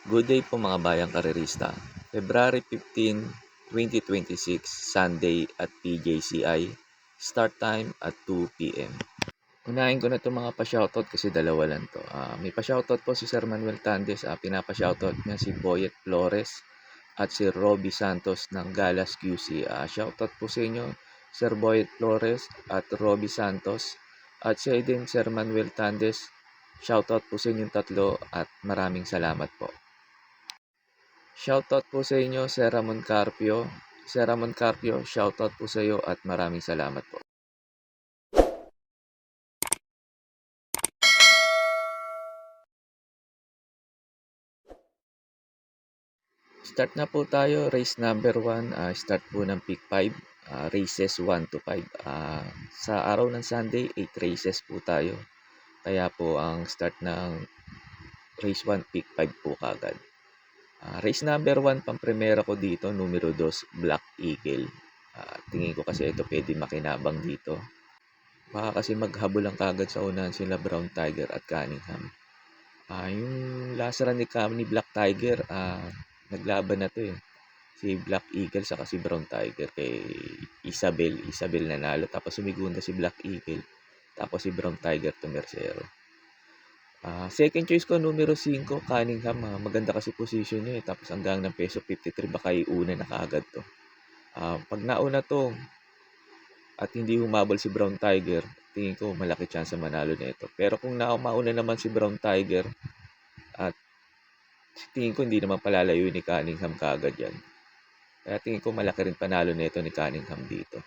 Good day po mga bayang karerista. February 15, 2026, Sunday at PJCI. Start time at 2 p.m. Unahin ko na itong mga pa-shoutout kasi dalawa lang to. May pa-shoutout po si Sir Manuel Tandes. Pinapa-shoutout niya si Boyet Flores at si Robbie Santos ng Galas QC. Shoutout po sa inyo Sir Boyet Flores at Robbie Santos. At siya din Sir Manuel Tandes. Shoutout po sa inyong tatlo at maraming salamat po. Shoutout po sa inyo, Sir Ramon Carpio. Sir Ramon Carpio, shoutout po sa iyo at maraming salamat po. Start na po tayo, race number 1. Start po ng peak 5, races 1 to 5. Sa araw ng Sunday, 8 races po tayo. Kaya po ang start ng race 1, peak 5 po kagad. Race number 1, pang-primera ko dito, numero 2, Black Eagle. Tingin ko kasi ito pwede makinabang dito. Baka kasi maghabol lang kagad sa unahan sila Brown Tiger at Cunningham. Yung lasaran ni Black Tiger, naglaban na to eh. Si Black Eagle saka si Brown Tiger kay Isabel. Isabel nanalo. Tapos sumigunda si Black Eagle. Tapos si Brown Tiger tumersero. Second choice ko, numero 5, Cunningham. Maganda kasi position niya eh. Tapos hanggang ng peso 53, baka iuna na kaagad to. Pag nauna to, at hindi humabol si Brown Tiger, tingin ko malaki chance manalo nito. Pero kung mauna naman si Brown Tiger, at tingin ko hindi naman palalayo ni Cunningham kaagad yan. Kaya tingin ko malaki rin panalo nito ni Cunningham dito.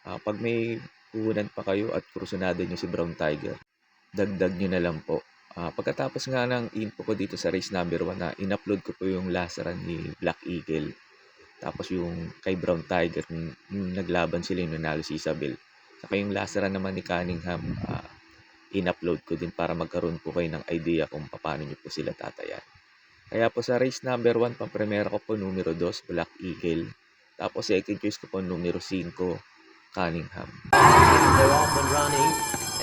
Pag may puhunan pa kayo at kursunado nyo si Brown Tiger, dagdag nyo na lang po. Pagkatapos nga ng info ko dito sa race number 1, in-upload ko po yung lasaran ni Black Eagle. Tapos yung kay Brown Tiger, yung naglaban sila, yung nanalo si Isabel. Saka yung lasaran naman ni Cunningham, in-upload ko din para magkaroon po kayo ng idea kung paano nyo po sila tatayan. Kaya po sa race number 1, pang-primera ko po numero 2, Black Eagle. Tapos second choice ko po numero 5, Cunningham. They're off and running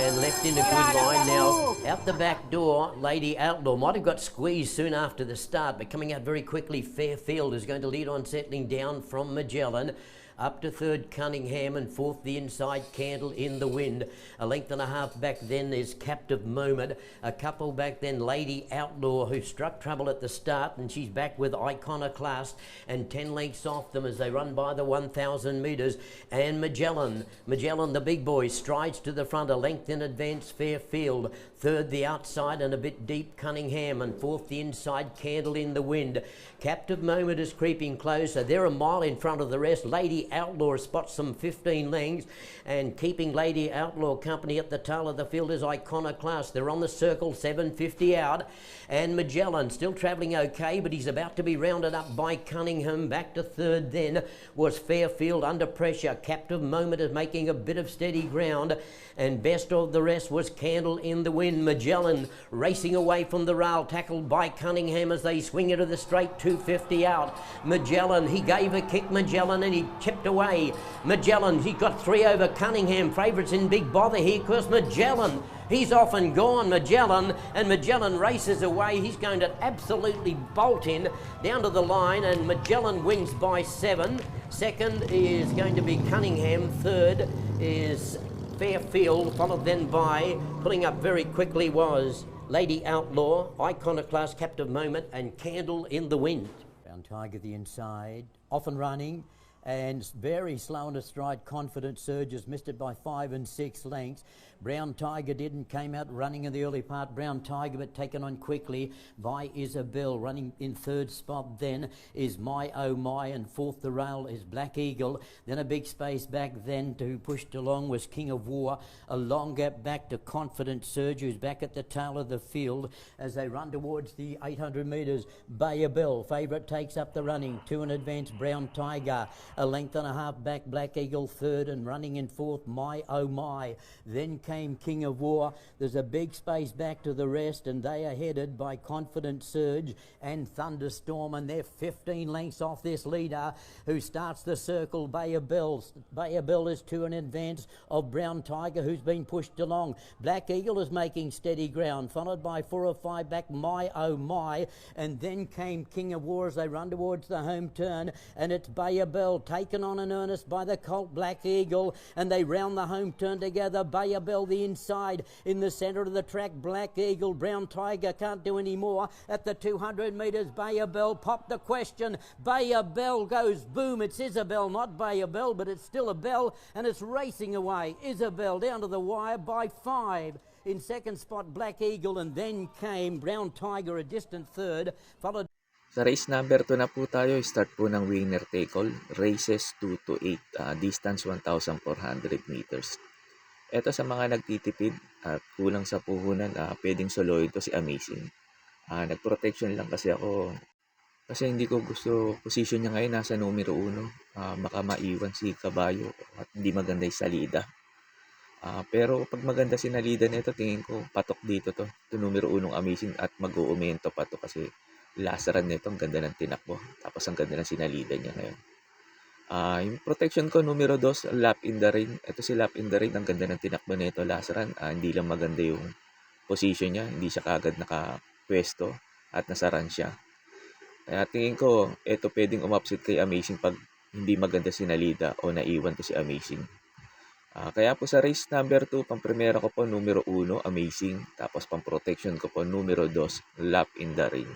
and left in a good line now. Out the back door, Lady Outlaw might have got squeezed soon after the start, but coming out very quickly, Fairfield is going to lead on, settling down from Magellan. Up to third, Cunningham, and fourth, the inside Candle in the Wind. A length and a half back then is Captive Moment. A couple back then, Lady Outlaw, who struck trouble at the start, and she's back with Iconoclast, and 10 lengths off them as they run by the 1,000 metres. And Magellan, the big boy, strides to the front, a length in advance, Fairfield. Third, the outside and a bit deep, Cunningham, and fourth, the inside Candle in the Wind. Captive Moment is creeping closer. They're a mile in front of the rest. Lady Outlaw spots some 15 lengths, and keeping Lady Outlaw company at the tail of the field is Iconoclast. They're on the circle, 750 out, and Magellan still travelling okay, but he's about to be rounded up by Cunningham. Back to third then was Fairfield under pressure. Captive Moment is making a bit of steady ground, and best of the rest was Candle in the Wind. Magellan racing away from the rail, tackled by Cunningham as they swing into the straight, 250 out. Magellan, he gave a kick, Magellan, and he chipped away. Magellan, he got 3 over Cunningham. Favourites in big bother here because Magellan, he's off and gone, Magellan, and Magellan races away. He's going to absolutely bolt in down to the line, and Magellan wins by 7. Second is going to be Cunningham. Third is Fairfield, followed then by, pulling up very quickly, was Lady Outlaw, Iconoclast, Captive Moment, and Candle in the Wind. Brown Tiger the inside, off and running, and very slow in a stride. Confident Surges missed it by 5 and 6 lengths. Brown Tiger came out running in the early part. Brown Tiger, but taken on quickly by Isabel. Running in third spot then is My Oh My, and fourth the rail is Black Eagle. Then a big space back then to pushed along was King of War. A long gap back to Confident Surge, who's back at the tail of the field as they run towards the 800 metres. Bayabel, favourite, takes up the running. 2 in advance, Brown Tiger. A length and a half back, Black Eagle third, and running in fourth, My Oh My. Then came King of War. There's a big space back to the rest, and they are headed by Confident Surge and Thunderstorm, and they're 15 lengths off this leader who starts the circle. Bay of Bell. Bay of Bell is to an advance of Brown Tiger, who's been pushed along. Black Eagle is making steady ground, followed by 4 or 5 back, My Oh My, and then came King of War as they run towards the home turn, and it's Bay of Bell taken on in earnest by the colt Black Eagle, and they round the home turn together. Bay of Bell the inside, in the centre of the track, Black Eagle. Brown Tiger can't do any more at the 200 metres. Bay of Bell popped the question. Bay of Bell goes boom. It's Isabel, not Bay of Bell, but it's still a bell, and it's racing away. Isabel down to the wire by 5. In second spot, Black Eagle, and then came Brown Tiger, a distant third, followed. Sa race number 2 na po tayo, start po ng winner take all, races 2 to 8, distance 1,400 meters. Ito sa mga nagtitipid at kulang sa puhunan, pwedeng soloin to si Amazing. Nag-protection lang kasi ako kasi hindi ko gusto position niya ngayon nasa numero 1. Baka maiwan si Kabayo at hindi maganda yung salida. Pero pag maganda si Nalida nito, tingin ko patok dito to. Ito numero 1 Amazing at mag-uumento pa to kasi last run nito, ang ganda ng tinakbo. Tapos ang ganda ng sinalida niya ngayon. Yung protection ko, numero 2, Lap in the Rain. Ito si Lap in the Rain, ang ganda ng tinakbo nito last run. Hindi lang maganda yung position niya, hindi siya kagad nakapwesto at nasa run siya. Kaya tingin ko, ito pwedeng umupset kay Amazing pag hindi maganda si Nalida o naiwan to si Amazing. Kaya po sa race number 2, pang-primera ko po numero 1, Amazing. Tapos pang-protection ko po numero 2, Lap in the Rain.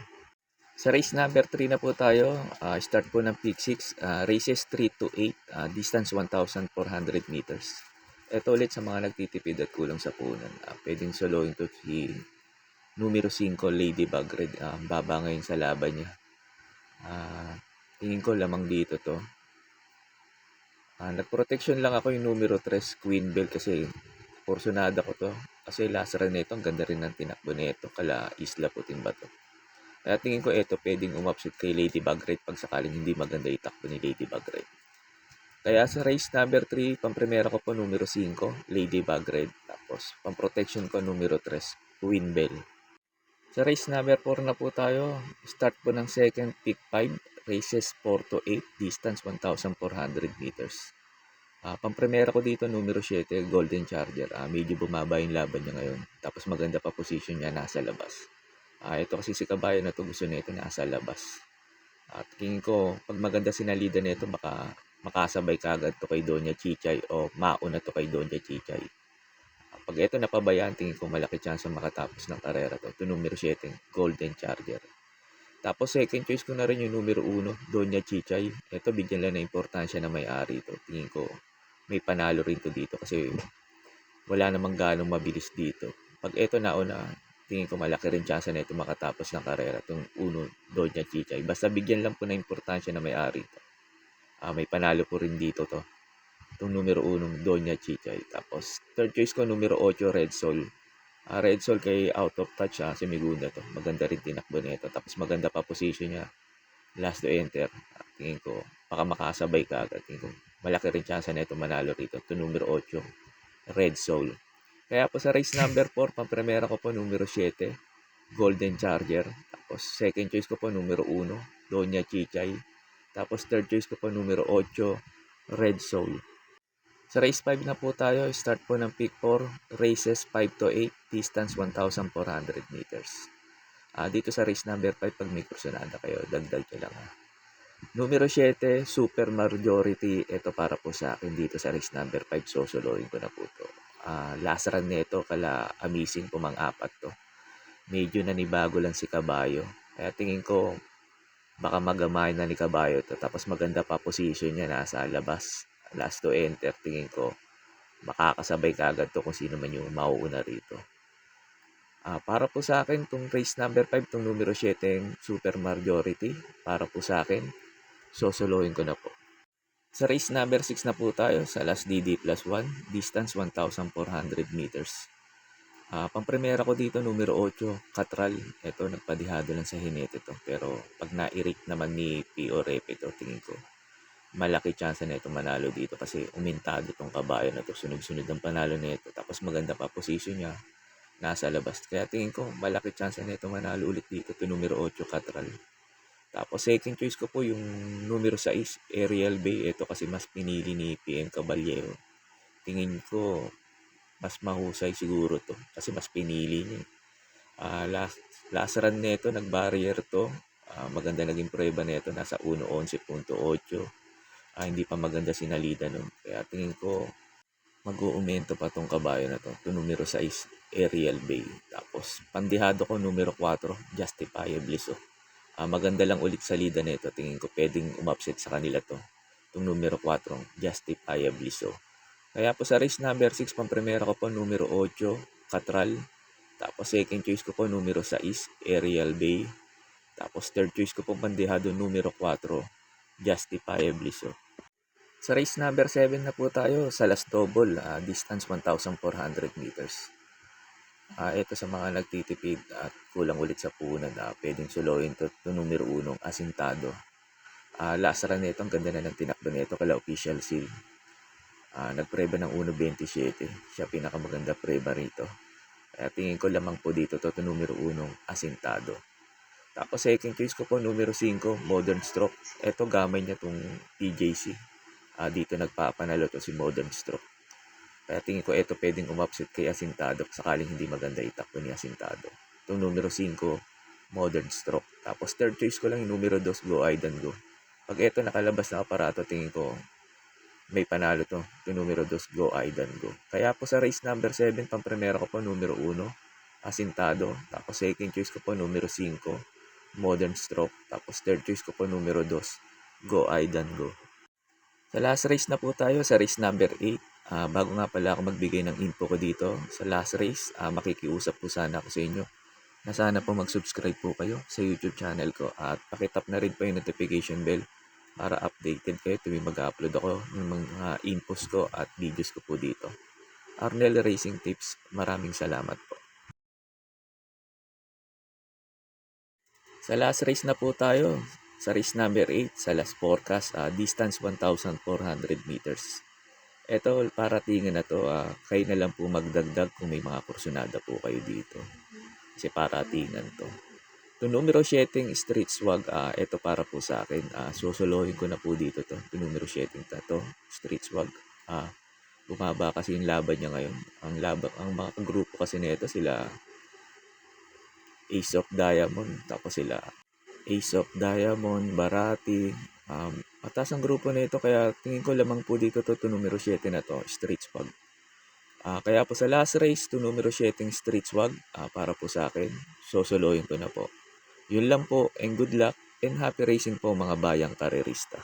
Sa race number 3 na po tayo, start po ng Peak 6, races 3 to 8, distance 1,400 meters. Ito ulit sa mga nagtitipid at kulang sa punan. Pwedeng soloin to si numero 5, Ladybug Red. Baba ngayon sa laban niya. Tingin ko lamang dito to. Nag-protection lang ako yung numero 3, Queen Bell, kasi porsyonada ko to. Kasi last run nito, ang ganda rin ng tinakbo nito, kala Isla Puting Bato. Kaya tingin ko ito pwedeng umupset kay Ladybug Red pag sakaling hindi maganda yung takbo ni Ladybug Red. Kaya sa race number 3, pang-primera ko po numero 5, Ladybug Red. Tapos pang-protection ko numero 3, Queen Bell. Sa race number 4 na po tayo, start po ng second Peak 5, races 4 to 8, distance 1,400 meters. Pang-primera ko dito numero 7, Golden Charger. Medyo bumaba yung laban niya ngayon. Tapos maganda pa position niya nasa labas. Ito kasi si Kabayo na to, gusto nito nasa labas. At tingin ko, pag maganda sinalida nito, baka makasabay kagad to kay Doña Chichay o mauna to kay Doña Chichay. Pag ito napabayaan, tingin ko malaki chance makatapos ng karera to. Ito numero 7, Golden Charger. Tapos second choice ko na rin yung numero 1, Doña Chichay. Ito bigyan lang na importansya na may-ari to. Tingin ko may panalo rin to dito kasi wala namang ganong mabilis dito. Pag ito nauna, tingin ko malaki rin chance na ito makatapos ng karera, itong 1, Doña Chichay. Basta bigyan lang po na importansya na may-ari ito. May panalo po rin dito to. Itong numero 1, Doña Chichay. Tapos third choice ko, numero 8, Red Soul. Red Soul kay out of touch, si Migunda to. Maganda rin tinakbo nito. Tapos maganda pa position niya. Last to enter. Tingin ko, baka makasabay ka agad. Tingin ko, malaki rin chance na ito manalo rito. Ito numero 8, Red Soul. Kaya po sa race number 4, pang-primera ko po numero 7, Golden Charger. Tapos second choice ko po numero 1, Doña Chichay. Tapos third choice ko po numero 8, Red Soul. Sa race 5 na po tayo, start po ng Peak 4, races 5 to 8, distance 1,400 meters. Dito sa race number 5, pag may kursunada kayo, dagdag nyo lang. Numero 7, Super Majority. Ito para po sa akin dito sa race number 5, sosoloin ko na po to. Last run nito, kala Amazing, pumang-apat to. Medyo nanibago lang si Kabayo. Kaya tingin ko, baka magamay na ni Kabayo to. Tapos maganda pa position niya, nasa labas. Last to enter, tingin ko, makakasabay kagad to kung sino man yung mauuna rito. Para po sa akin, itong race number 5, itong numero 7, Super Majority, para po sa akin, sosoloin ko na po. Sa race number 6 na po tayo, sa last DD plus 1, distance 1,400 meters. Pang-primera ko dito, numero 8, Catral. Ito, nagpadihado lang sa hinete to. Pero pag na-irate naman ni P.O. Repe to, tingin ko, malaki chance na ito manalo dito kasi umintado tong kabayo na to, sunod-sunod ang panalo nito, tapos maganda pa position niya, nasa labas. Kaya tingin ko malaki chance na ito manalo ulit dito, to numero 8 Catral. Tapos second choice ko po yung numero 6 Aerial Bay. Ito kasi mas pinili ni PM Caballero. Tingin ko mas mahusay siguro to kasi mas pinili niya. Last run nito nag-barrier to. Maganda naging prueba nito, nasa 1:11.8. Hindi pa maganda sinalida nun. Kaya tingin ko mag-uumento pa tong kabayo na to numero 6 Aerial Bay. Tapos pandihado ko numero 4 Justifiably So. Maganda lang ulit sa lida nito. Tingin ko pwedeng umupset sa kanila to. Itong numero 4 Justifiably So. Kaya po sa race number 6, pang-primera ko po numero 8 Catral. Tapos second choice ko po numero 6 Aerial Bay. Tapos third choice ko po pandihado numero 4 Justifiably So. Sa race number 7 na po tayo sa last double, distance 1,400 meters. Ito sa mga nagtitipid at kulang ulit sa punan, pwedeng soloin to numero 1 Asintado. Last run nito, ang ganda na ng tinakbo nito kala Official Seal. Nagpreba ng 1.27. Siya pinakamaganda preba rito. Kaya tingin ko lamang po dito to numero 1 Asintado. Tapos second choice ko po numero 5 Modern Stroke. Ito gamay niya tong PJC. Dito nagpapanalo to si Modern Stroke. Kaya tingin ko ito pwedeng umupset kay Asintado sakaling hindi maganda itakbo ni Asintado. Itong numero 5 Modern Stroke. Tapos third choice ko lang yung numero 2 Go Aidan Go. Pag ito nakalabas na aparato, tingin ko may panalo to. Itong numero 2 Go Aidan Go. Kaya po sa race number 7, pang-primera ko po numero 1 Asintado. Tapos second choice ko po numero 5 Modern Stroke. Tapos third choice ko po numero 2 Go Aidan Go. Sa last race na po tayo, sa race number 8. Bago nga pala ako magbigay ng info ko dito sa last race, makikiusap po sana ako sa inyo na sana po mag-subscribe po kayo sa YouTube channel ko at pakitap na rin po yung notification bell para updated kayo tuwing mag-upload ako ng mga infos ko at videos ko po dito. Arnel Racing Tips, maraming salamat po. Sa last race na po tayo, sa race number 8, sa last forecast, distance 1,400 meters. Ito, paratingan na to, kayo na lang po magdagdag kung may mga kursunada po kayo dito. Kasi paratingan to. Itong numero 7 Street Swag, ito para po sa akin. Susuluhin ko na po dito to. Itong numero 7 na to, Street Swag. Bumaba kasi yung laban niya ngayon. Ang mga grupo kasi nito sila Ace of Diamond, tapos sila Ace of Diamond, Barati, mataas ang grupo nito kaya tingin ko lamang po dito to numero 7 na to, Street Swag. Kaya po sa last race, to numero 7 Street Swag, para po sa akin, sosoloyin ko na po. Yun lang po, and good luck and happy racing po mga bayang karerista.